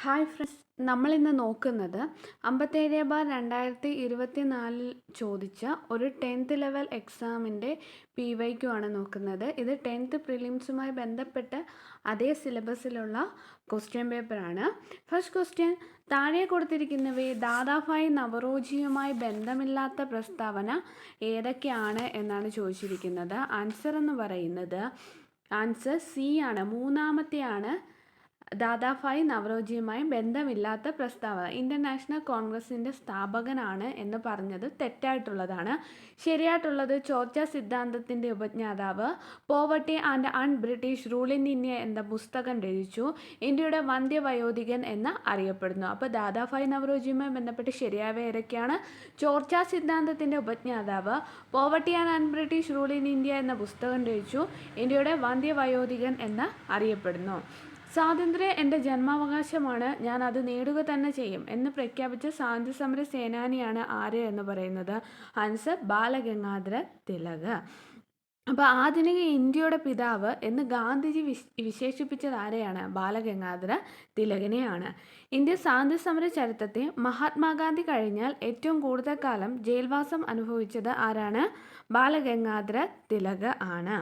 Hi friends, നമ്മളിന്ന് നോക്കുന്നത് 57/2024 ചോദിച്ച ഒരു 10th ലെവൽ എക്സാമിൻ്റെ PYQ ആണ് നോക്കുന്നത്. ഇത് 10th പ്രിലിംസുമായി ബന്ധപ്പെട്ട് അതേ സിലബസിലുള്ള ക്വസ്റ്റ്യൻ പേപ്പറാണ്. ഫസ്റ്റ് ക്വസ്റ്റ്യൻ: താഴെ കൊടുത്തിരിക്കുന്നവയെ ദാദാഭായ് നവറോജിയുമായി ബന്ധമില്ലാത്ത പ്രസ്താവന ഏതൊക്കെയാണ് എന്നാണ് ചോദിച്ചിരിക്കുന്നത്. ആൻസർ എന്ന് പറയുന്നത് ആൻസർ സി ആണ്, മൂന്നാമത്തെയാണ്. ദാദാഭായ് നവറോജിയുമായി ബന്ധമില്ലാത്ത പ്രസ്താവന. ഇന്ത്യൻ നാഷണൽ കോൺഗ്രസിൻ്റെ സ്ഥാപകനാണ് എന്ന് പറഞ്ഞത് തെറ്റായിട്ടുള്ളതാണ്. ശരിയായിട്ടുള്ളത് ചോർച്ച സിദ്ധാന്തത്തിൻ്റെ ഉപജ്ഞാതാവ്, poverty and un British rule in India എന്ന പുസ്തകം രചിച്ചു, ഇന്ത്യയുടെ വന്ധ്യവയോധികൻ എന്ന് അറിയപ്പെടുന്നു. അപ്പോൾ ദാദാഭായ് നവറോജിയുമായി ബന്ധപ്പെട്ട് ശരിയായവ ഏതൊക്കെയാണ്? ചോർച്ച സിദ്ധാന്തത്തിൻ്റെ ഉപജ്ഞാതാവ്, poverty and un British rule in India എന്ന പുസ്തകം രചിച്ചു, ഇന്ത്യയുടെ വന്ധ്യവയോധികൻ എന്ന് അറിയപ്പെടുന്നു. സ്വാതന്ത്ര്യം എൻ്റെ ജന്മാവകാശമാണ്, ഞാൻ അത് നേടുക തന്നെ ചെയ്യും എന്ന് പ്രഖ്യാപിച്ച സ്വാതന്ത്ര്യസമര സേനാനിയാണ് ആര് എന്ന് പറയുന്നത്? ആൻസർ ബാലഗംഗാധര തിലക്. അപ്പോൾ ആധുനിക ഇന്ത്യയുടെ പിതാവ് എന്ന് ഗാന്ധിജി വിശേഷിപ്പിച്ചത് ആരെയാണ്? ബാലഗംഗാധര തിലകനെയാണ്. ഇന്ത്യ സ്വാതന്ത്ര്യസമര ചരിത്രത്തിൽ മഹാത്മാഗാന്ധി കഴിഞ്ഞാൽ ഏറ്റവും കൂടുതൽ കാലം ജയിൽവാസം അനുഭവിച്ചത് ആരാണ്? ബാലഗംഗാധര തിലക് ആണ്.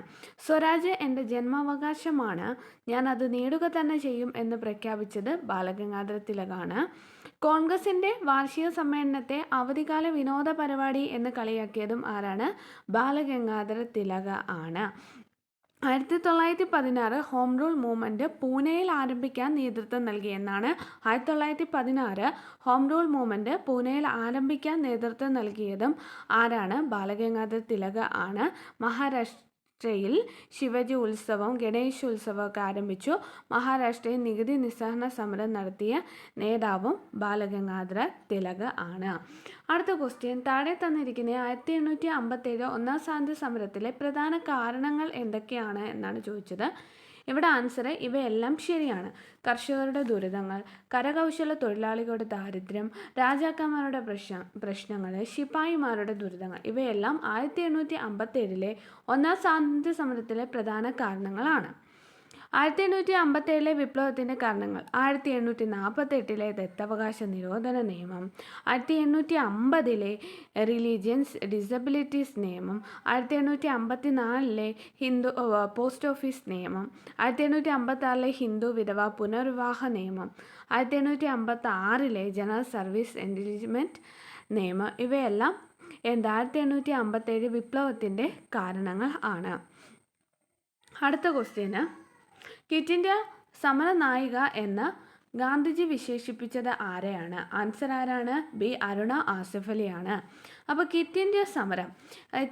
സ്വരാജ് എൻ്റെ ജന്മാവകാശമാണ്, ഞാൻ അത് നേടുക തന്നെ ചെയ്യും എന്ന് പ്രഖ്യാപിച്ചത് ബാലഗംഗാധര തിലകാണ്. കോൺഗ്രസിൻ്റെ വാർഷിക സമ്മേളനത്തെ അവധിക്കാല വിനോദ പരിപാടി എന്ന് കളിയാക്കിയതും ആരാണ്? ബാലഗംഗാധര തിലക ആണ്. 1916 ഹോം റൂൾ മൂവ്മെൻറ്റ് പൂനെയിൽ ആരംഭിക്കാൻ നേതൃത്വം നൽകിയെന്നാണ്. 1916 ഹോം റൂൾ മൂവ്മെൻറ്റ് പൂനെയിൽ ആരംഭിക്കാൻ നേതൃത്വം നൽകിയതും ആരാണ്? ബാലഗംഗാധര തിലക ആണ്. മഹാരാഷ്ട്രയിൽ ശിവജി ഉത്സവം, ഗണേശ ഉത്സവമൊക്കെ ആരംഭിച്ചു. മഹാരാഷ്ട്രയിൽ നികുതി നിസ്സഹരണ സമരം നടത്തിയ നേതാവും ബാലഗംഗാധര തിലക ആണ്. അടുത്ത ക്വസ്റ്റ്യൻ: താഴെ തന്നിരിക്കുന്ന 1857 ഒന്നാം സ്വാതന്ത്ര്യ സമരത്തിലെ പ്രധാന കാരണങ്ങൾ എന്തൊക്കെയാണ് എന്നാണ് ചോദിച്ചത്. ഇവിടെ ആൻസർ ഇവയെല്ലാം ശരിയാണ്. കർഷകരുടെ ദുരിതങ്ങൾ, കരകൗശല തൊഴിലാളികളുടെ ദാരിദ്ര്യം, രാജാക്കന്മാരുടെ പ്രശ്നങ്ങൾ, ശിപ്പായിമാരുടെ ദുരിതങ്ങൾ, ഇവയെല്ലാം 1857 ഒന്നാം സ്വാതന്ത്ര്യ സമരത്തിലെ പ്രധാന കാരണങ്ങളാണ്. 1857 വിപ്ലവത്തിൻ്റെ കാരണങ്ങൾ: 1848 ദത്തവകാശ നിരോധന നിയമം, 1850 റിലീജിയൻസ് ഡിസബിലിറ്റീസ് നിയമം, 1854 ഹിന്ദു പോസ്റ്റ് ഓഫീസ് നിയമം, 1856 ഹിന്ദു വിധവ പുനർവിവാഹ നിയമം, 1856 ജനറൽ സർവീസ് എൻലിജ്മെൻറ്റ് നിയമം, ഇവയെല്ലാം 1857 വിപ്ലവത്തിൻ്റെ കാരണങ്ങൾ ആണ്. അടുത്ത ക്വസ്റ്റ്യന്: ക്വിറ്റ് ഇന്ത്യ സമര നായിക എന്ന് ഗാന്ധിജി വിശേഷിപ്പിച്ചത് ആരെയാണ്? ആൻസർ ആരാണ്? ബി. അരുണ ആസിഫ് അലിയാണ്. അപ്പോൾ ക്വിറ്റ് ഇന്ത്യ സമരം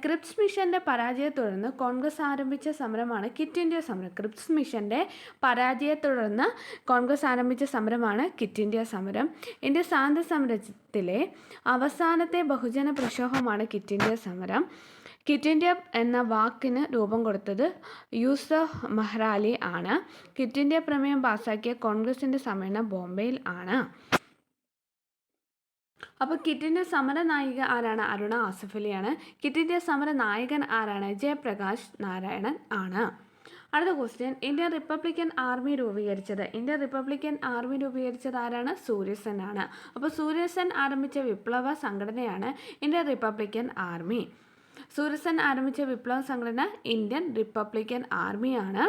ക്രിപ്സ് മിഷൻ്റെ പരാജയത്തെ തുടർന്ന് കോൺഗ്രസ് ആരംഭിച്ച സമരമാണ് ക്വിറ്റ് ഇന്ത്യ സമരം. ക്രിപ്സ് മിഷൻ്റെ പരാജയത്തെ തുടർന്ന് കോൺഗ്രസ് ആരംഭിച്ച സമരമാണ് ക്വിറ്റ് ഇന്ത്യ സമരം. ഇന്ത്യ സ്വാതന്ത്ര്യ സമരത്തിലെ അവസാനത്തെ ബഹുജന പ്രക്ഷോഭമാണ് ക്വിറ്റ് ഇന്ത്യ സമരം. ക്വിറ്റ് ഇന്ത്യ എന്ന വാക്കിന് രൂപം കൊടുത്തത് യൂസഫ് മെഹ്റാലി ആണ്. ക്വിറ്റ് ഇന്ത്യ പ്രമേയം പാസാക്കിയ കോൺഗ്രസിൻ്റെ സമ്മേളനം ബോംബെയിൽ ആണ്. അപ്പോൾ ക്വിറ്റ് ഇന്ത്യ സമര നായിക ആരാണ്? അരുണ ആസിഫ് അലിയാണ്. ക്വിറ്റ് ഇന്ത്യ സമര നായകൻ ആരാണ്? ജയപ്രകാശ് നാരായണൻ ആണ്. അടുത്ത ക്വസ്റ്റ്യൻ: ഇന്ത്യൻ റിപ്പബ്ലിക്കൻ ആർമി രൂപീകരിച്ചത് ആരാണ്? സൂര്യസെൻ ആണ്. അപ്പോൾ സൂര്യസെൻ ആരംഭിച്ച വിപ്ലവ സംഘടനയാണ് ഇന്ത്യൻ റിപ്പബ്ലിക്കൻ ആർമി. സൂര്യസെൻ ആരംഭിച്ച വിപ്ലവ സംഘടന ഇന്ത്യൻ റിപ്പബ്ലിക്കൻ ആർമിയാണ്.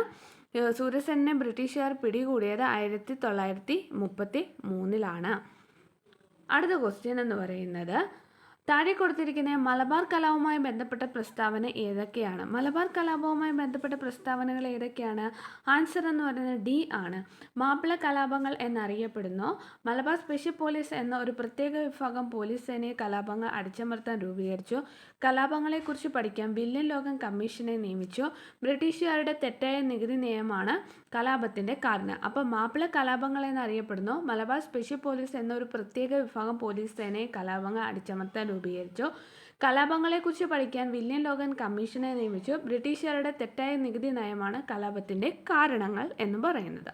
സൂര്യസെന്നെ ബ്രിട്ടീഷുകാർ പിടികൂടിയത് 1933 അടുത്ത ക്വസ്റ്റ്യൻ എന്ന് പറയുന്നത്: താഴെ കൊടുത്തിരിക്കുന്ന മലബാർ കലാപവുമായി ബന്ധപ്പെട്ട പ്രസ്താവന ഏതൊക്കെയാണ്? മലബാർ കലാപവുമായി ബന്ധപ്പെട്ട പ്രസ്താവനകൾ ഏതൊക്കെയാണ്? ആൻസർ എന്ന് പറയുന്നത് ഡി ആണ്. മാപ്പിള കലാപങ്ങൾ എന്നറിയപ്പെടുന്നു. മലബാർ സ്പെഷ്യൽ പോലീസ് എന്ന ഒരു പ്രത്യേക വിഭാഗം പോലീസ് സേനയെ കലാപങ്ങൾ അടിച്ചമർത്താൻ രൂപീകരിച്ചു. കലാപങ്ങളെക്കുറിച്ച് പഠിക്കാൻ വില്യം ലോഗൻ കമ്മീഷനെ നിയമിച്ചു. ബ്രിട്ടീഷുകാരുടെ തെറ്റായ നികുതി നിയമമാണ് കലാപത്തിൻ്റെ കാരണം. അപ്പോൾ മാപ്പിള കലാപങ്ങൾ എന്നറിയപ്പെടുന്നു. മലബാർ സ്പെഷ്യൽ പോലീസ് എന്നൊരു പ്രത്യേക വിഭാഗം പോലീസ് സേനയെ കലാപങ്ങൾ അടിച്ചമർത്താൻ രൂപീകരിച്ചു. കലാപങ്ങളെക്കുറിച്ച് പഠിക്കാൻ വില്യം ലോഗൻ കമ്മീഷനെ നിയമിച്ചു. ബ്രിട്ടീഷുകാരുടെ തെറ്റായ നികുതി നയമാണ് കലാപത്തിൻ്റെ കാരണങ്ങൾ എന്ന് പറയുന്നത്.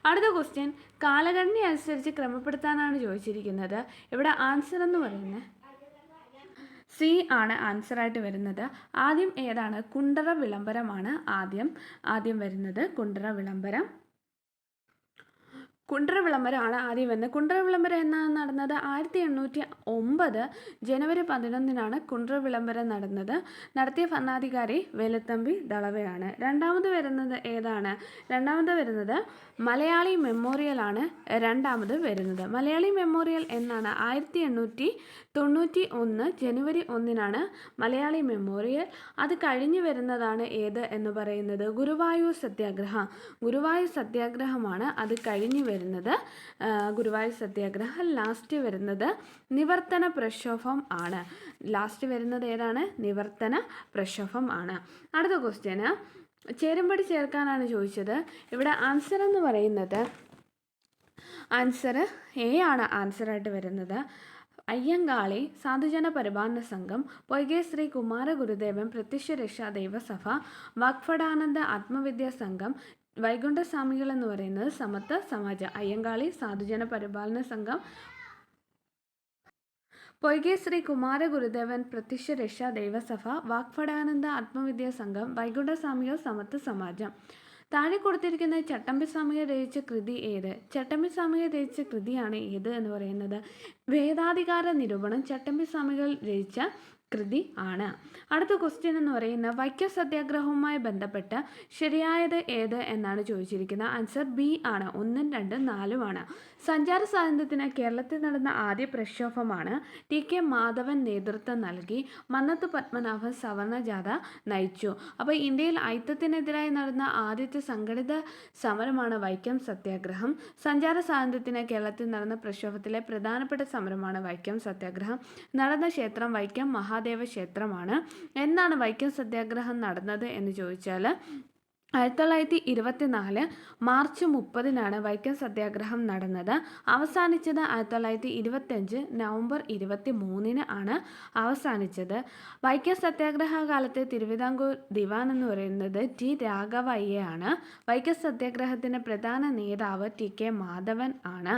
അടുത്ത ക്വസ്റ്റ്യൻ: കാലഘടന അനുസരിച്ച് ക്രമപ്പെടുത്താനാണ് ചോദിച്ചിരിക്കുന്നത്. ഇവിടെ ആൻസർ എന്ന് പറയുന്നത് സി ആണ് ആൻസറായിട്ട് വരുന്നത്. ആദ്യം ഏതാണ്? കുണ്ടറ വിളംബരമാണ് ആദ്യം വരുന്നത്. കുണ്ടറ വിളംബരം. കുണ്ട്ര വിളംബരമാണ് ആദ്യം വരുന്നത്. കുണ്ട്ര വിളംബരം എന്നാണ് നടന്നത് 1809 ജനുവരി 11 കുണ്ട്ര വിളംബരം നടന്നത്. നടത്തിയ ഭരണാധികാരി വേലുത്തമ്പി ദളവയാണ്. രണ്ടാമത് വരുന്നത് ഏതാണ്? രണ്ടാമത് വരുന്നത് മലയാളി മെമ്മോറിയലാണ്. രണ്ടാമത് വരുന്നത് മലയാളി മെമ്മോറിയൽ എന്നാണ് 1891 ജനുവരി 1 മലയാളി മെമ്മോറിയൽ. അത് കഴിഞ്ഞ് വരുന്നതാണ് ഏത് എന്ന് പറയുന്നത് ഗുരുവായൂർ സത്യാഗ്രഹം. ഗുരുവായൂർ സത്യാഗ്രഹമാണ് അത് കഴിഞ്ഞ് വരുന്നത്. ഗുരുവായൂർ സത്യാഗ്രഹം. ലാസ്റ്റ് വരുന്നത് നിവർത്തന പ്രക്ഷോഭം ആണ്. ലാസ്റ്റ് വരുന്നത് ഏതാണ്? നിവർത്തന പ്രക്ഷോഭം ആണ്. അടുത്ത ക്വസ്റ്റ്യന് ചേരുംപടി ചേർക്കാനാണ് ചോദിച്ചത്. ഇവിടെ ആൻസർ എന്ന് പറയുന്നത് ആൻസർ എ ആണ് ആൻസറായിട്ട് വരുന്നത്. അയ്യങ്കാളി സാധുജന പരിപാലന സംഘം, പൊയ്കെ ശ്രീ കുമാര ഗുരുദേവൻ പ്രത്യക്ഷ രക്ഷാ ദൈവസഭ, വാഗ്ഭടാനന്ദ ആത്മവിദ്യാ സംഘം, വൈകുണ്ഠസ്വാമികൾ എന്ന് പറയുന്നത് സമത്വ സമാജം. അയ്യങ്കാളി സാധുജന പരിപാലന സംഘം, പൊയ്കെ ശ്രീ കുമാര ഗുരുദേവൻ പ്രത്യക്ഷ രക്ഷാ ദൈവസഭ, വാഗ്ഭടാനന്ദ ആത്മവിദ്യാ സംഘം, വൈകുണ്ഠസ്വാമികൾ സമത്വ സമാജം. താഴെ കൊടുത്തിരിക്കുന്ന ചട്ടമ്പി സ്വാമികൾ രചിച്ച കൃതി ഏത്? ചട്ടമ്പി സ്വാമികൾ രചിച്ച കൃതിയാണ് ഏത് എന്ന് പറയുന്നത് വേദാധികാര നിരൂപണം ചട്ടമ്പി സ്വാമികൾ രചിച്ച കൃതി ആണ്. അടുത്ത ക്വസ്റ്റ്യൻ എന്ന് പറയുന്നത് വൈക്കം സത്യാഗ്രഹവുമായി ബന്ധപ്പെട്ട് ശരിയായത് ഏത് എന്നാണ് ചോദിച്ചിരിക്കുന്നത്. ആൻസർ ബി ആണ്. 1, 2, 4 സഞ്ചാര സ്വാതന്ത്ര്യത്തിന് കേരളത്തിൽ നടന്ന ആദ്യ പ്രക്ഷോഭമാണ്. ടി.കെ. മാധവൻ നേതൃത്വം നൽകി. മന്നത്ത് പത്മനാഭൻ സവർണ ജാഥ നയിച്ചു. അപ്പോൾ ഇന്ത്യയിൽ അയിത്തത്തിനെതിരായി നടന്ന ആദ്യത്തെ സംഘടിത സമരമാണ് വൈക്കം സത്യാഗ്രഹം. സഞ്ചാര സ്വാതന്ത്ര്യത്തിന് കേരളത്തിൽ നടന്ന പ്രക്ഷോഭത്തിലെ പ്രധാനപ്പെട്ട സമരമാണ് വൈക്കം സത്യാഗ്രഹം. നടന്ന ക്ഷേത്രം വൈക്കം മഹാദേവ ക്ഷേത്രമാണ്. എന്നാണ് വൈക്കം സത്യാഗ്രഹം നടന്നത് എന്ന് ചോദിച്ചാൽ 1924 മാർച്ച് 30 വൈക്കം സത്യാഗ്രഹം നടന്നത്. അവസാനിച്ചത് 1925 നവംബർ 23 ആണ് അവസാനിച്ചത്. വൈക്കം സത്യാഗ്രഹ കാലത്തെ തിരുവിതാംകൂർ ദിവാൻ എന്ന് പറയുന്നത് ടി രാഘവയ്യയാണ്. വൈക്കം സത്യാഗ്രഹത്തിൻ്റെ പ്രധാന നേതാവ് ടി.കെ. മാധവൻ ആണ്.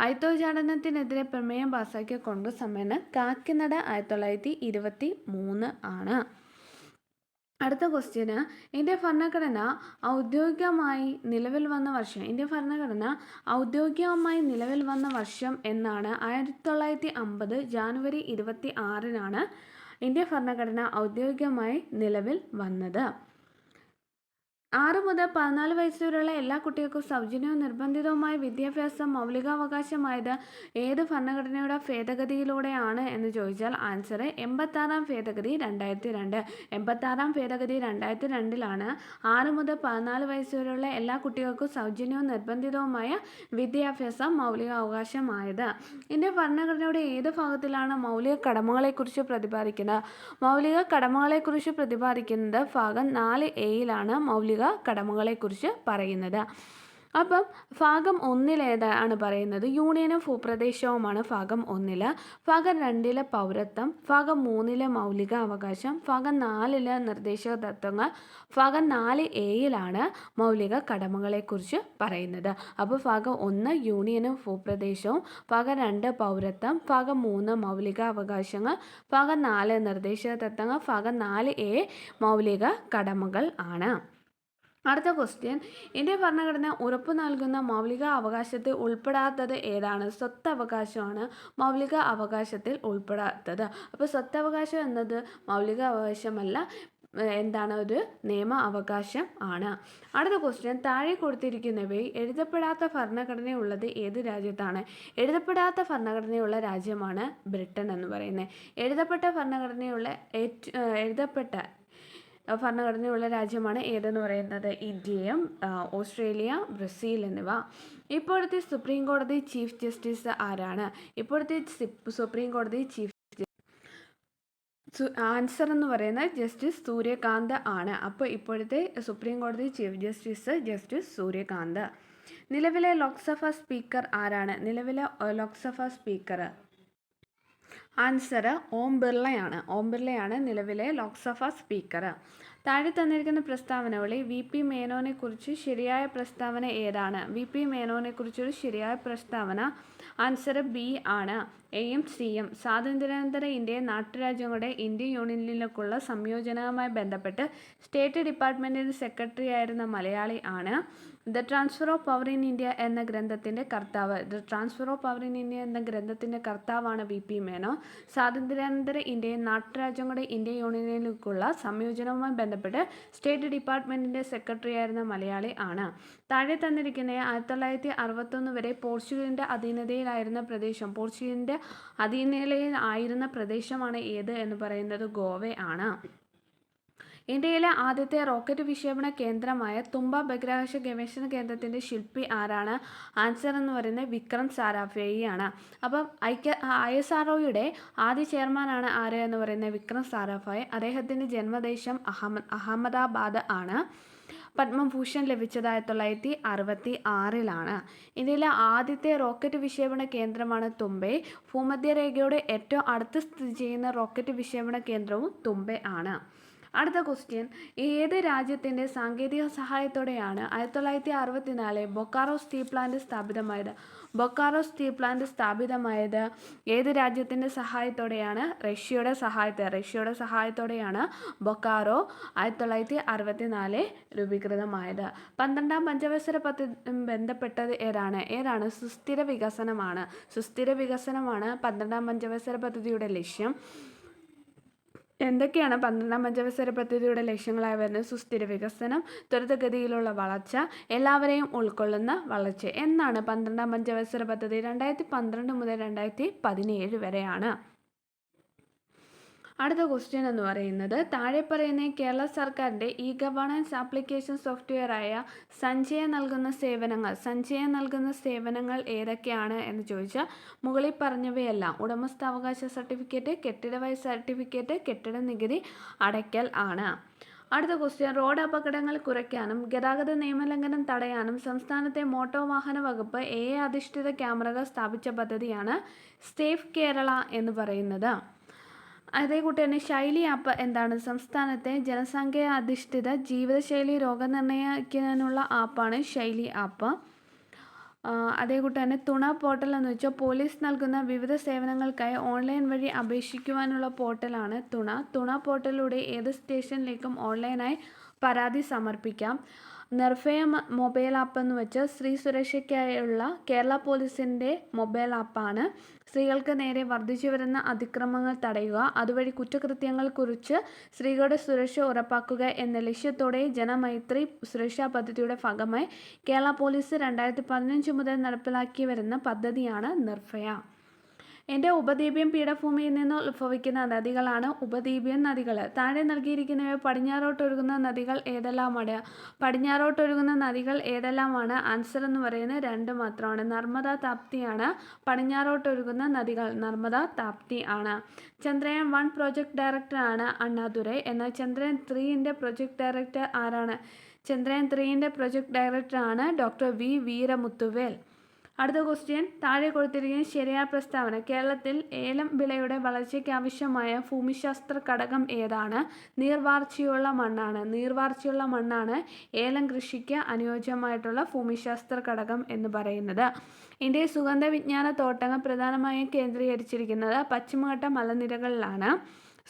അയിത്തോച്ചാടനത്തിനെതിരെ പ്രമേയം പാസാക്കിയ കോൺഗ്രസ് സമ്മേളനം കാക്കിനട 1923 ആണ്. അടുത്ത ക്വസ്റ്റ്യന് ഇന്ത്യ ഭരണഘടന ഔദ്യോഗികമായി നിലവിൽ വന്ന വർഷം. ഇന്ത്യ ഭരണഘടന ഔദ്യോഗികമായി നിലവിൽ വന്ന വർഷം എന്നാണ് 1950 ജാനുവരി 26 ഇന്ത്യ ഭരണഘടന ഔദ്യോഗികമായി നിലവിൽ വന്നത്. 6 മുതൽ 14 വയസ്സുവരെയുള്ള എല്ലാ കുട്ടികൾക്കും സൗജന്യവും നിർബന്ധിതവുമായ വിദ്യാഭ്യാസം മൗലികാവകാശമായത് ഏത് ഭരണഘടനയുടെ ഭേദഗതിയിലൂടെയാണ് എന്ന് ചോദിച്ചാൽ ആൻസർ 86-ാം ഭേദഗതി 2002. 86-ാം ഭേദഗതി 2002 6 മുതൽ 14 വയസ്സുവരെയുള്ള എല്ലാ കുട്ടികൾക്കും സൗജന്യവും നിർബന്ധിതവുമായ വിദ്യാഭ്യാസം മൗലികാവകാശമായത്. ഇന്ത്യ ഭരണഘടനയുടെ ഏത് ഭാഗത്തിലാണ് മൗലിക കടമകളെക്കുറിച്ച് പ്രതിപാദിക്കുന്നത്? മൗലിക കടമകളെക്കുറിച്ച് പ്രതിപാദിക്കുന്നത് ഭാഗം 4A മൗലിക കടമകളെക്കുറിച്ച് പറയുന്നത്. അപ്പം ഭാഗം 1 ഏതാണ് പറയുന്നത്? യൂണിയനും ഭൂപ്രദേശവുമാണ് ഭാഗം 1. ഭാഗം 2 പൗരത്വം, ഭാഗം 3 മൗലിക അവകാശം, ഭാഗം 4 നിർദ്ദേശക തത്വങ്ങൾ, ഭാഗം 4A മൗലിക കടമകളെക്കുറിച്ച് പറയുന്നത്. അപ്പോൾ ഭാഗം 1 യൂണിയനും ഭൂപ്രദേശവും, ഭാഗം 2 പൗരത്വം, ഭാഗം 3 മൗലിക അവകാശങ്ങൾ, ഭാഗം 4 നിർദ്ദേശക തത്വങ്ങൾ, ഭാഗം 4A മൗലിക കടമകൾ ആണ്. അടുത്ത ക്വസ്റ്റ്യൻ ഇന്ത്യ ഭരണഘടന ഉറപ്പു നൽകുന്ന മൗലിക അവകാശത്തിൽ ഉൾപ്പെടാത്തത് ഏതാണ്? സ്വത്തവകാശമാണ് മൗലിക അവകാശത്തിൽ ഉൾപ്പെടാത്തത്. അപ്പോൾ സ്വത്തവകാശം എന്നത് മൗലിക അവകാശമല്ല, എന്താണ്? ഒരു നിയമ അവകാശം ആണ്. അടുത്ത ക്വസ്റ്റ്യൻ താഴെ കൊടുത്തിരിക്കുന്നവയിൽ എഴുതപ്പെടാത്ത ഭരണഘടനയുള്ളത് ഏത് രാജ്യത്താണ്? എഴുതപ്പെടാത്ത ഭരണഘടനയുള്ള രാജ്യമാണ് ബ്രിട്ടൻ എന്ന് പറയുന്നത്. എഴുതപ്പെട്ട ഭരണഘടനയുള്ള രാജ്യമാണ് ഏതെന്ന് പറയുന്നത് ഇന്ത്യയും ഓസ്ട്രേലിയ, ബ്രസീൽ എന്നിവ. ഇപ്പോഴത്തെ സുപ്രീം കോടതി ചീഫ് ജസ്റ്റിസ് ആരാണ്? ഇപ്പോഴത്തെ സുപ്രീം കോടതി ചീഫ് ആൻസർ എന്ന് പറയുന്നത് ജസ്റ്റിസ് സൂര്യകാന്ത് ആണ്. അപ്പോൾ ഇപ്പോഴത്തെ സുപ്രീം കോടതി ചീഫ് ജസ്റ്റിസ് സൂര്യകാന്ത്. നിലവിലെ ലോക്സഭാ സ്പീക്കർ ആരാണ്? നിലവിലെ ലോക്സഭാ സ്പീക്കർ ആൻസർ ഓം ബിർളയാണ് നിലവിലെ ലോക്സഭാ സ്പീക്കർ. താഴെ തന്നിരിക്കുന്ന പ്രസ്താവനകളിൽ VP മേനോനെക്കുറിച്ച് ശരിയായ പ്രസ്താവന ഏതാണ്? VP മേനോനെക്കുറിച്ചൊരു ശരിയായ പ്രസ്താവന ആൻസർ ബി ആണ്. എയും സിയും സ്വാതന്ത്ര്യാനന്തര ഇന്ത്യയെ നാട്ടുരാജ്യങ്ങളുടെ ഇന്ത്യൻ യൂണിയനിലേക്കുള്ള സംയോജനവുമായി ബന്ധപ്പെട്ട് സ്റ്റേറ്റ് ഡിപ്പാർട്ട്മെൻറ്റിൻ്റെ സെക്രട്ടറി ആയിരുന്ന മലയാളി ആണ്. The transfer of power in India എന്ന ഗ്രന്ഥത്തിൻ്റെ കർത്താവ്. The transfer of power in India എന്ന ഗ്രന്ഥത്തിൻ്റെ കർത്താവാണ് വി.പി. മേനോൻ. സ്വാതന്ത്ര്യാനന്തര ഇന്ത്യയും നാട്ടുരാജ്യങ്ങളുടെ ഇന്ത്യൻ യൂണിയനിലേക്കുള്ള സംയോജനവുമായി ബന്ധപ്പെട്ട് സ്റ്റേറ്റ് ഡിപ്പാർട്ട്മെൻറ്റിൻ്റെ സെക്രട്ടറി ആയിരുന്ന മലയാളി ആണ്. താഴെ തന്നിരിക്കുന്ന 1961 വരെ പോർച്ചുഗലിൻ്റെ അധീനതയിലായിരുന്ന പ്രദേശമാണ് ഏത് എന്ന് പറയുന്നത് ഗോവ ആണ്. ഇന്ത്യയിലെ ആദ്യത്തെ റോക്കറ്റ് വിക്ഷേപണ കേന്ദ്രമായ തുമ്പ ബഹിരാകാശ ഗവേഷണ കേന്ദ്രത്തിൻ്റെ ശില്പി ആരാണ്? ആൻസർ എന്ന് പറയുന്നത് വിക്രം സാരാഭായി ആണ്. അപ്പം ISROയുടെ ആദ്യ ചെയർമാനാണ് ആര് എന്ന് പറയുന്നത് വിക്രം സാരാഭായി. അദ്ദേഹത്തിൻ്റെ ജന്മദേശം അഹമ്മദാബാദ് ആണ്. പത്മഭൂഷൺ ലഭിച്ചത് 1966 ഇന്ത്യയിലെ ആദ്യത്തെ റോക്കറ്റ് വിക്ഷേപണ കേന്ദ്രമാണ് തുമ്പെ. ഭൂമധ്യരേഖയുടെ ഏറ്റവും അടുത്ത് സ്ഥിതി ചെയ്യുന്ന റോക്കറ്റ് വിക്ഷേപണ കേന്ദ്രവും തുമ്പെ ആണ്. അടുത്ത ക്വസ്റ്റ്യൻ, ഏത് രാജ്യത്തിൻ്റെ സാങ്കേതിക സഹായത്തോടെയാണ് 1964 ബൊക്കാറോ സ്റ്റീൽ പ്ലാന്റ് സ്ഥാപിതമായത്? ബൊക്കാറോ സ്റ്റീൽ പ്ലാന്റ് സ്ഥാപിതമായത് ഏത് രാജ്യത്തിൻ്റെ സഹായത്തോടെയാണ്? റഷ്യയുടെ സഹായത്തോടെയാണ് ബൊക്കാറോ 1964 രൂപീകൃതമായത്. 12ാം പഞ്ചവത്സര പദ്ധതി ബന്ധപ്പെട്ടത് ഏതാണ്? സുസ്ഥിര വികസനമാണ്. 12ാം പഞ്ചവത്സര പദ്ധതിയുടെ ലക്ഷ്യം. എന്തൊക്കെയാണ് 12ാം പഞ്ചവത്സര പദ്ധതിയുടെ ലക്ഷ്യങ്ങളായി വരുന്നത്? സുസ്ഥിര വികസനം, ത്വരിതഗതിയിലുള്ള വളർച്ച, എല്ലാവരെയും ഉൾക്കൊള്ളുന്ന വളർച്ച എന്നാണ് 12ാം പഞ്ചവത്സര പദ്ധതി. 2012 മുതൽ 2017 വരെയാണ്. അടുത്ത ക്വസ്റ്റ്യൻ എന്ന് പറയുന്നത്, താഴെ പറയുന്ന കേരള സർക്കാരിൻ്റെ ഗവേണൻസ് ആപ്ലിക്കേഷൻ സോഫ്റ്റ്വെയറായ സഞ്ജയ നൽകുന്ന സേവനങ്ങൾ ഏതൊക്കെയാണ് എന്ന് ചോദിച്ചാൽ മുകളിൽ പറഞ്ഞവയെല്ലാം ഉടമസ്ഥാവകാശ സർട്ടിഫിക്കറ്റ്, കെട്ടിട വയസ്സ് സർട്ടിഫിക്കറ്റ്, കെട്ടിട നികുതി അടയ്ക്കൽ ആണ്. അടുത്ത ക്വസ്റ്റ്യൻ, റോഡ് അപകടങ്ങൾ കുറയ്ക്കാനും ഗതാഗത നിയമലംഘനം തടയാനും സംസ്ഥാനത്തെ മോട്ടോർ വാഹന വകുപ്പ് അധിഷ്ഠിത ക്യാമറകൾ സ്ഥാപിച്ച പദ്ധതിയാണ് സേഫ് കേരള എന്ന് പറയുന്നത്. അതേകൂട്ടി തന്നെ ശൈലി ആപ്പ് എന്താണ്? സംസ്ഥാനത്തെ ജനസംഖ്യ അധിഷ്ഠിത ജീവിതശൈലി രോഗനിർണയിക്കാനുള്ള ആപ്പാണ് ശൈലി ആപ്പ്. അതേകൂട്ടി തന്നെ തുണ പോർട്ടൽ എന്ന് വെച്ചാൽ പോലീസ് നൽകുന്ന വിവിധ സേവനങ്ങൾക്കായി ഓൺലൈൻ വഴി അപേക്ഷിക്കുവാനുള്ള പോർട്ടലാണ് തുണ പോർട്ടലിലൂടെ ഏത് സ്റ്റേഷനിലേക്കും ഓൺലൈനായി പരാതി സമർപ്പിക്കാം. നിർഭയ മൊബൈൽ ആപ്പ് എന്ന് വെച്ചാൽ സ്ത്രീ സുരക്ഷയ്ക്കായുള്ള കേരള പോലീസിൻ്റെ മൊബൈൽ ആപ്പാണ്. സ്ത്രീകൾക്ക് നേരെ വർദ്ധിച്ചു വരുന്ന അതിക്രമങ്ങൾ തടയുക, അതുവഴി കുറ്റകൃത്യങ്ങൾ കുറിച്ച് സ്ത്രീകളുടെ സുരക്ഷ ഉറപ്പാക്കുക എന്ന ലക്ഷ്യത്തോടെ ജനമൈത്രി സുരക്ഷാ പദ്ധതിയുടെ ഭാഗമായി കേരള പോലീസ് 2015 മുതൽ നടപ്പിലാക്കി വരുന്ന പദ്ധതിയാണ് നിർഭയ. എൻ്റെ ഉപദ്വീപ്യൻ പീഠഭൂമിയിൽ നിന്ന് ഉത്ഭവിക്കുന്ന നദികളാണ് ഉപദ്വീപ്യൻ നദികൾ. താഴെ നൽകിയിരിക്കുന്നവ പടിഞ്ഞാറോട്ടൊഴുകുന്ന നദികൾ ഏതെല്ലാമാണ്? ആൻസർ എന്ന് പറയുന്നത് 2 മാത്രമാണ്. നർമ്മദ, താപ്തിയാണ് പടിഞ്ഞാറോട്ടൊഴുകുന്ന നദികൾ. നർമ്മദ, താപ്തി ആണ്. ചന്ദ്രയാൻ 1 പ്രോജക്ട് ഡയറക്ടറാണ് അണ്ണാദുരൈ. എന്നാൽ ചന്ദ്രയാൻ 3ൻ്റെ പ്രോജക്ട് ഡയറക്ടർ ആരാണ്? ചന്ദ്രയാൻ 3ൻ്റെ പ്രോജക്ട് ഡയറക്ടറാണ് ഡോക്ടർ വീരമുത്തുവേൽ. അടുത്ത ക്വസ്റ്റ്യൻ, താഴെ കൊടുത്തിരിക്കുന്ന ശരിയായ പ്രസ്താവന. കേരളത്തിൽ ഏലം വിളയുടെ വളർച്ചയ്ക്ക് ആവശ്യമായ ഭൂമിശാസ്ത്ര ഘടകം ഏതാണ്? നീർവാർച്ചയുള്ള മണ്ണാണ് ഏലം കൃഷിക്ക് അനുയോജ്യമായിട്ടുള്ള ഭൂമിശാസ്ത്ര ഘടകം എന്ന് പറയുന്നത്. ഇന്ത്യയിൽ സുഗന്ധ വിജ്ഞാന തോട്ടങ്ങൾ പ്രധാനമായും കേന്ദ്രീകരിച്ചിരിക്കുന്നത് പശ്ചിമഘട്ട മലനിരകളിലാണ്.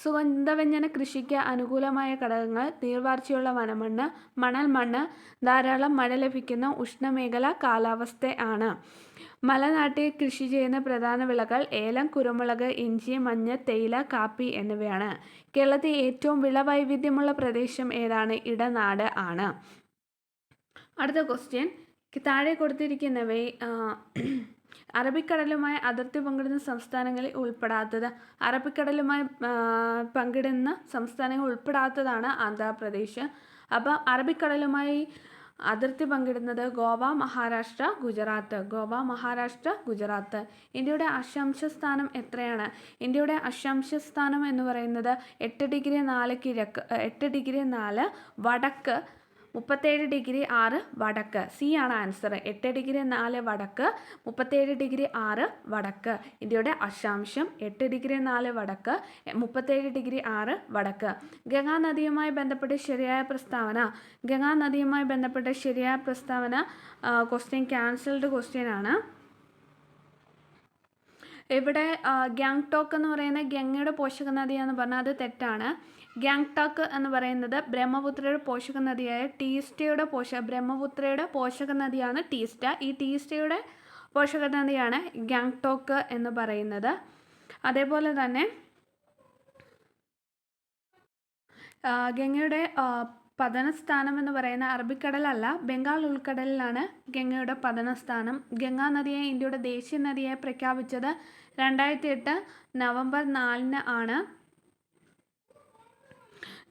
സുഗന്ധവ്യഞ്ജന കൃഷിക്ക് അനുകൂലമായ ഘടകങ്ങൾ നീർവാർച്ചയുള്ള വനമണ്ണ്, മണൽ മണ്ണ്, ധാരാളം മഴ ലഭിക്കുന്ന ഉഷ്ണമേഖലാ കാലാവസ്ഥ ആണ്. മലനാട്ടിൽ കൃഷി ചെയ്യുന്ന പ്രധാന വിളകൾ ഏലം, കുരുമുളക്, ഇഞ്ചി, മഞ്ഞൾ, തേയില, കാപ്പി എന്നിവയാണ്. കേരളത്തിൽ ഏറ്റവും വിളവൈവിധ്യമുള്ള പ്രദേശം ഏതാണ്? ഇടനാട് ആണ്. അടുത്ത ക്വസ്റ്റ്യൻ, താഴെ കൊടുത്തിരിക്കുന്നവയെ അറബിക്കടലുമായി അതിർത്തി പങ്കിടുന്ന സംസ്ഥാനങ്ങളിൽ ഉൾപ്പെടാത്തതാണ് ആന്ധ്രാപ്രദേശ്. അപ്പം അറബിക്കടലുമായി അതിർത്തി പങ്കിടുന്നത് ഗോവ, മഹാരാഷ്ട്ര, ഗുജറാത്ത്. ഇന്ത്യയുടെ അക്ഷാംശ സ്ഥാനം എത്രയാണ്? ഇന്ത്യയുടെ അക്ഷാംശ സ്ഥാനം എന്ന് പറയുന്നത് 8 ഡിഗ്രി 4 കിഴക്ക്, 8 ഡിഗ്രി 4 വടക്ക്, 37 ഡിഗ്രി 6 വടക്ക്. സി ആണ് ആൻസർ. 8 ഡിഗ്രി 4 വടക്ക്, 37 ഡിഗ്രി 6 വടക്ക്. ഇന്ത്യയുടെ അക്ഷാംശം 8 ഡിഗ്രി 4 വടക്ക്, 37 ഡിഗ്രി 6 വടക്ക്. ഗംഗാ നദിയുമായി ബന്ധപ്പെട്ട ശരിയായ പ്രസ്താവന ക്വസ്റ്റ്യൻ ക്യാൻസൽഡ് ക്വസ്റ്റ്യൻ ആണ്. ഇവിടെ ഗ്യാങ്ടോക്ക് എന്ന് പറയുന്നത് ഗംഗയുടെ പോഷക നദിയാണെന്ന് പറഞ്ഞാൽ അത് തെറ്റാണ്. ഗ്യാങ്ടോക്ക് എന്ന് പറയുന്നത് ബ്രഹ്മപുത്രയുടെ പോഷക നദിയായ ബ്രഹ്മപുത്രയുടെ പോഷക നദിയാണ് ടീസ്റ്റ. ഈ ടീസ്റ്റയുടെ പോഷക നദിയാണ് ഗ്യാങ്ടോക്ക് എന്ന് പറയുന്നത്. അതേപോലെ തന്നെ ഗംഗയുടെ പതനസ്ഥാനം എന്ന് പറയുന്ന അറബിക്കടലല്ല, ബംഗാൾ ഉൾക്കടലിലാണ് ഗംഗയുടെ പതനസ്ഥാനം. ഗംഗാ നദിയെ ഇന്ത്യയുടെ ദേശീയ നദിയായി പ്രഖ്യാപിച്ചത് 2008 നവംബർ 4 ആണ്.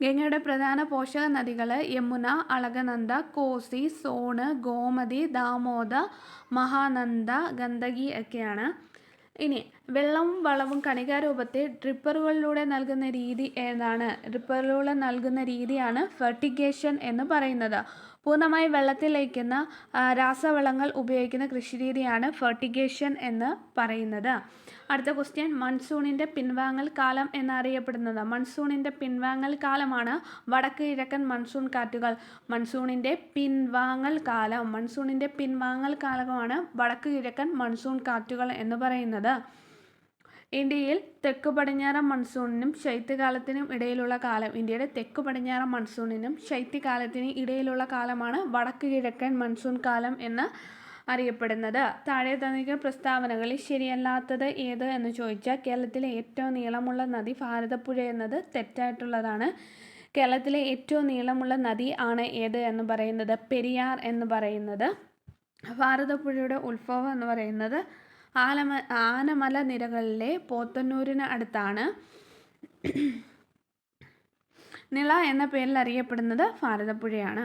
ഗംഗയുടെ പ്രധാന പോഷക നദികൾ യമുന, അളകനന്ദ, കോസി, സോണ്, ഗോമതി, ദാമോദർ, മഹാനന്ദ, ഗണ്ഡകി ഒക്കെയാണ്. ഇനി വെള്ളവും വളവും കണികാരൂപത്തിൽ ഡ്രിപ്പറുകളിലൂടെ നൽകുന്ന രീതി ഏതാണ്? ഡ്രിപ്പറിലൂടെ നൽകുന്ന രീതിയാണ് ഫെർട്ടിഗേഷൻ എന്ന് പറയുന്നത്. പൂർണ്ണമായി വെള്ളത്തിൽ ലയിക്കുന്ന രാസവളങ്ങൾ ഉപയോഗിക്കുന്ന കൃഷിരീതിയാണ് ഫെർട്ടിഗേഷൻ എന്ന് പറയുന്നത്. അടുത്ത ക്വസ്റ്റ്യൻ, മൺസൂണിൻ്റെ പിൻവാങ്ങൽ കാലം എന്നറിയപ്പെടുന്നത്. മൺസൂണിൻ്റെ പിൻവാങ്ങൽ കാലമാണ് വടക്ക് കിഴക്കൻ മൺസൂൺ കാറ്റുകൾ. മൺസൂണിൻ്റെ പിൻവാങ്ങൽ കാലമാണ് വടക്ക് കിഴക്കൻ മൺസൂൺ കാറ്റുകൾ എന്ന് പറയുന്നത്. ഇന്ത്യയിൽ തെക്കു പടിഞ്ഞാറൻ മൺസൂണിനും ശൈത്യകാലത്തിനും ഇടയിലുള്ള കാലം. ഇന്ത്യയുടെ തെക്കു പടിഞ്ഞാറൻ മൺസൂണിനും ശൈത്യകാലത്തിനും ഇടയിലുള്ള കാലമാണ് വടക്ക് കിഴക്കൻ മൺസൂൺ കാലം എന്ന് അറിയപ്പെടുന്നത്. താഴെ തന്നിരിക്കുന്ന പ്രസ്താവനകളിൽ ശരിയല്ലാത്തത് ഏത് എന്ന് ചോദിച്ചാൽ കേരളത്തിലെ ഏറ്റവും നീളമുള്ള നദി ഭാരതപ്പുഴ എന്നത് തെറ്റായിട്ടുള്ളതാണ്. കേരളത്തിലെ ഏറ്റവും നീളമുള്ള നദി ആണ് ഏത് എന്ന് പറയുന്നത്? പെരിയാർ എന്ന് പറയുന്നത്. ഭാരതപ്പുഴയുടെ ഉത്ഭവം എന്ന് പറയുന്നത് ആനമല നിരകളിലെ പോത്തന്നൂരിന് അടുത്താണ്. നിള എന്ന പേരിൽ അറിയപ്പെടുന്നത് ഭാരതപ്പുഴയാണ്.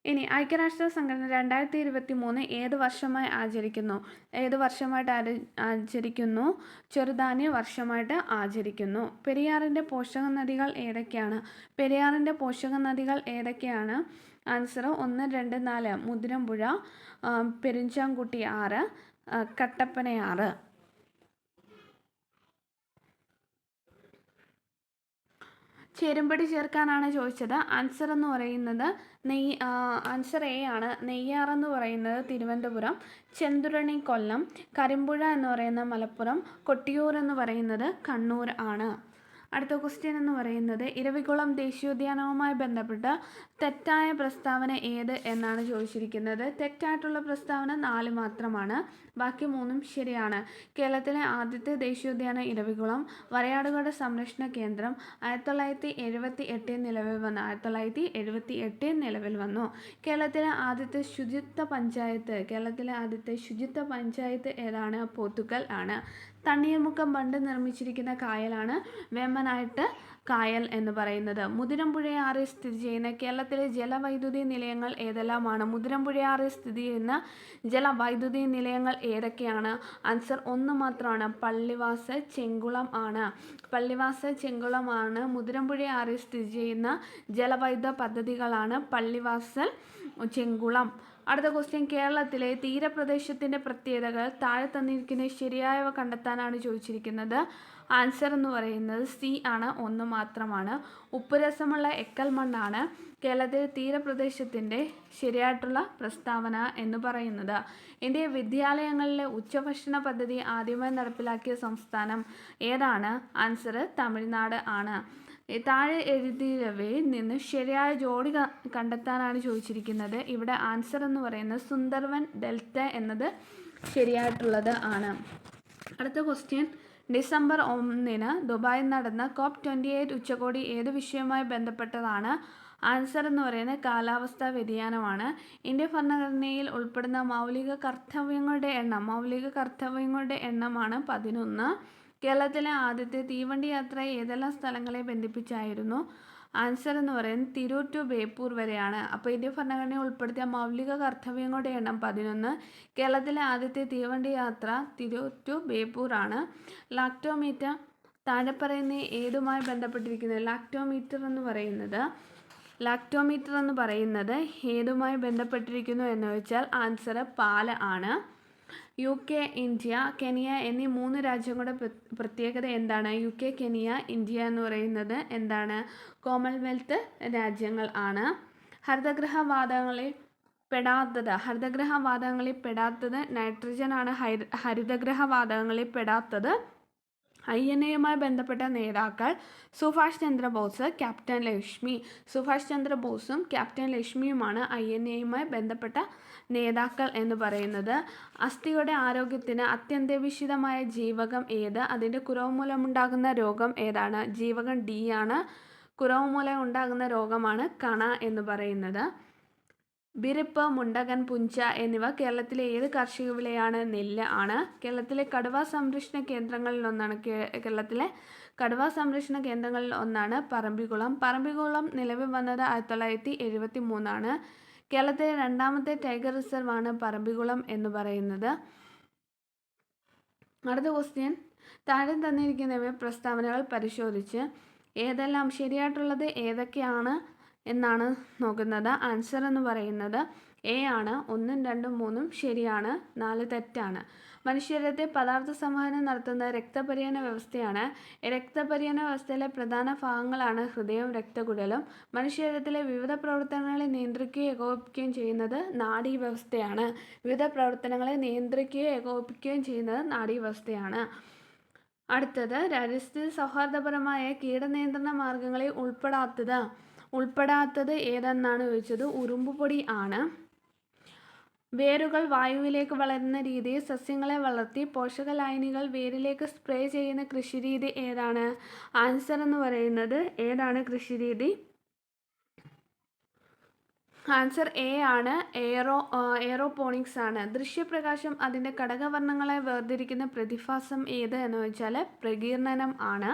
ഇനി ഐക്യരാഷ്ട്ര സംഘടന 2023 ഏത് വർഷമായി ആചരിക്കുന്നു? ചെറുധാന്യ വർഷമായിട്ട് ആചരിക്കുന്നു. പെരിയാറിൻ്റെ പോഷക നദികൾ ഏതൊക്കെയാണ്? ആൻസർ 1, 2, 4. മുതിരമ്പുഴ, പെരിഞ്ചാംകുട്ടി ആറ്, കട്ടപ്പനയാറ്. ചേരുംപടി ചേർക്കാനാണ് ചോദിച്ചത്. ആൻസർ എന്ന് പറയുന്നത് ആൻസർ എ ആണ്. നെയ്യാർ എന്ന് പറയുന്നത് തിരുവനന്തപുരം, ചെന്തുരണി കൊല്ലം, കരിമ്പുഴ എന്ന് പറയുന്നത് മലപ്പുറം, കൊട്ടിയൂർ എന്ന് പറയുന്നത് കണ്ണൂർ ആണ്. അടുത്ത ക്വസ്റ്റ്യൻ എന്ന് പറയുന്നത് ഇരവികുളം ദേശീയോദ്യാനവുമായി ബന്ധപ്പെട്ട് തെറ്റായ പ്രസ്താവന ഏത് എന്നാണ് ചോദിച്ചിരിക്കുന്നത്. തെറ്റായിട്ടുള്ള പ്രസ്താവന 4 മാത്രമാണ്, ബാക്കി 3 ശരിയാണ്. കേരളത്തിലെ ആദ്യത്തെ ദേശീയോദ്യാനം ഇരവികുളം. വരയാടുകളുടെ സംരക്ഷണ കേന്ദ്രം 1978 നിലവിൽ വന്നു. കേരളത്തിലെ ആദ്യത്തെ ശുചിത്വ പഞ്ചായത്ത് ഏതാണ്? പോത്തുകൽ ആണ്. തണ്ണീർമുക്കം ബണ്ട് നിർമ്മിച്ചിരിക്കുന്ന കായലാണ് വേമ്പനാട്ട് കായൽ എന്ന് പറയുന്നത്. മുതിരമ്പുഴയാറിൽ സ്ഥിതി ചെയ്യുന്ന കേരളത്തിലെ ജലവൈദ്യുതി നിലയങ്ങൾ ഏതെല്ലാമാണ്? മുതിരമ്പുഴയാറിൽ സ്ഥിതി ചെയ്യുന്ന ജലവൈദ്യുതി നിലയങ്ങൾ ഏതൊക്കെയാണ്? ആൻസർ 1 മാത്രമാണ്. പള്ളിവാസൽ, ചെങ്കുളമാണ്. മുതിരമ്പുഴയാറിൽ സ്ഥിതി ചെയ്യുന്ന ജലവൈദ്യുത പദ്ധതികളാണ് പള്ളിവാസൽ, ചെങ്കുളം. അടുത്ത ക്വസ്റ്റ്യൻ, കേരളത്തിലെ തീരപ്രദേശത്തിൻ്റെ പ്രത്യേകതകൾ താഴെ തന്നിരിക്കുന്നത് ശരിയായവ കണ്ടെത്താനാണ് ചോദിച്ചിരിക്കുന്നത്. ആൻസർ എന്ന് പറയുന്നത് സി ആണ്, 1 മാത്രമാണ്. ഉപ്പുരസമുള്ള എക്കൽ മണ്ണാണ് കേരളത്തിലെ തീരപ്രദേശത്തിൻ്റെ ശരിയായിട്ടുള്ള പ്രസ്താവന എന്ന് പറയുന്നത്. ഇന്ത്യ വിദ്യാലയങ്ങളിലെ ഉച്ചഭക്ഷണ പദ്ധതി ആദ്യമായി നടപ്പിലാക്കിയ സംസ്ഥാനം ഏതാണ്? ആൻസർ തമിഴ്നാട് ആണ്. താഴെ എഴുതിയവയിൽ നിന്ന് ശരിയായ ജോഡി കണ്ടെത്താനാണ് ചോദിച്ചിരിക്കുന്നത്. ഇവിടെ ആൻസർ എന്ന് പറയുന്നത് സുന്ദർബൻ ഡെൽറ്റ എന്നത് ശരിയായിട്ടുള്ളത് ആണ്. അടുത്ത ക്വസ്റ്റ്യൻ, ഡിസംബർ 1 ദുബായിൽ നടന്ന COP28 ഉച്ചകോടി ഏത് വിഷയവുമായി ബന്ധപ്പെട്ടതാണ്? ആൻസർ എന്ന് പറയുന്നത് കാലാവസ്ഥാ വ്യതിയാനമാണ്. ഇന്ത്യ ഭരണഘടനയിൽ ഉൾപ്പെടുന്ന മൗലിക കർത്തവ്യങ്ങളുടെ എണ്ണമാണ് 11. കേരളത്തിലെ ആദ്യത്തെ തീവണ്ടി യാത്ര ഏതെല്ലാം സ്ഥലങ്ങളെ ബന്ധിപ്പിച്ചായിരുന്നു? ആൻസർ എന്ന് പറയുന്നത് തിരൂർ ടു ബേപ്പൂർ വരെയാണ്. അപ്പോൾ ഇന്ത്യ ഭരണഘടനയിൽ ഉൾപ്പെടുത്തിയ മൗലിക കർത്തവ്യങ്ങളുടെ എണ്ണം 11. കേരളത്തിലെ ആദ്യത്തെ തീവണ്ടി യാത്ര തിരൂർ ടു ബേപ്പൂർ ആണ്. ലാക്ടോമീറ്റർ താഴെ പറയുന്ന ഏതുമായി ബന്ധപ്പെട്ടിരിക്കുന്നത്? ലാക്ടോമീറ്റർ എന്ന് പറയുന്നത് ഏതുമായി ബന്ധപ്പെട്ടിരിക്കുന്നു എന്ന് വെച്ചാൽ ആൻസർ പാല് ആണ്. UK, ഇന്ത്യ, കെനിയ എന്നീ 3 രാജ്യങ്ങളുടെ പ്രത്യേകത എന്താണ്? UK, കെനിയ, ഇന്ത്യ എന്ന് പറയുന്നത് എന്താണ്? കോമൺവെൽത്ത് രാജ്യങ്ങൾ ആണ്. ഹരിതഗൃഹ വാതകങ്ങളിൽ പെടാത്തത്, ഹരിതഗ്രഹ വാതകങ്ങളിൽ പെടാത്തത് നൈട്രജൻ ആണ്. ഹരിതഗ്രഹ വാതകങ്ങളിൽ പെടാത്തത്. INA-യുമായി ബന്ധപ്പെട്ട നേതാക്കൾ സുഭാഷ് ചന്ദ്രബോസ്, ക്യാപ്റ്റൻ ലക്ഷ്മി. സുഭാഷ് ചന്ദ്രബോസും ക്യാപ്റ്റൻ ലക്ഷ്മിയുമാണ് INA-യുമായി ബന്ധപ്പെട്ട നേതാക്കൾ എന്ന് പറയുന്നത്. അസ്ഥിയുടെ ആരോഗ്യത്തിന് അത്യന്താപേക്ഷിതമായ ജീവകം ഏത്? അതിൻ്റെ കുറവ് മൂലമുണ്ടാകുന്ന രോഗം ഏതാണ്? ജീവകം D ആണ്. കുറവ് മൂലം ഉണ്ടാകുന്ന രോഗമാണ് കണ എന്ന് പറയുന്നത്. ബിരിപ്പ്, മുണ്ടകൻ, പുഞ്ച എന്നിവ കേരളത്തിലെ ഏത് കാർഷിക വിളയാണ്? നെല്ല് ആണ്. കേരളത്തിലെ കടുവാ സംരക്ഷണ കേന്ദ്രങ്ങളിൽ ഒന്നാണ് പറമ്പിക്കുളം. പറമ്പിക്കുളം നിലവിൽ വന്നത് 1973 കേരളത്തിലെ രണ്ടാമത്തെ ടൈഗർ റിസർവ് ആണ് പറമ്പിക്കുളം എന്ന് പറയുന്നത്. അടുത്ത ക്വസ്റ്റ്യൻ, താഴെ തന്നിരിക്കുന്നവ പ്രസ്താവനകൾ പരിശോധിച്ച് ഏതെല്ലാം ശരിയായിട്ടുള്ളത് ഏതൊക്കെയാണ് എന്നാണ് നോക്കുന്നത്. ആൻസർ എന്ന് പറയുന്നത് A ആണ്. 1, 2, 3 ശരിയാണ്, 4 തെറ്റാണ്. മനുഷ്യരത്തെ പദാർത്ഥ സംവഹനം നടത്തുന്ന രക്തപര്യന വ്യവസ്ഥയാണ്. രക്തപര്യന വ്യവസ്ഥയിലെ പ്രധാന ഭാഗങ്ങളാണ് ഹൃദയവും രക്തക്കുഴലും. മനുഷ്യരത്തിലെ വിവിധ പ്രവർത്തനങ്ങളെ നിയന്ത്രിക്കുകയും ഏകോപിപ്പിക്കുകയും ചെയ്യുന്നത് നാഡീവ്യവസ്ഥയാണ്. അടുത്തത്, പരിസ്ഥിതി സൗഹാർദ്ദപരമായ കീടനിയന്ത്രണ മാർഗങ്ങളിൽ ഉൾപ്പെടാത്തത് ഏതെന്നാണ് ചോദിച്ചത്. ഉറുമ്പുപൊടി ആണ്. വേരുകൾ വായുവിലേക്ക് വളരുന്ന രീതിയിൽ സസ്യങ്ങളെ വളർത്തി പോഷകലായനികൾ വേരിലേക്ക് സ്പ്രേ ചെയ്യുന്ന കൃഷിരീതി ഏതാണ്? ആൻസർ എന്ന് പറയുന്നത് ഏതാണ് കൃഷിരീതി? ആൻസർ A ആണ്. എയറോപോണിക്സ് ആണ്. ദൃശ്യപ്രകാശം അതിൻ്റെ ഘടകവർണ്ണങ്ങളെ വേർതിരിക്കുന്ന പ്രതിഭാസം ഏത് എന്ന് വെച്ചാൽ പ്രകീർണനം ആണ്.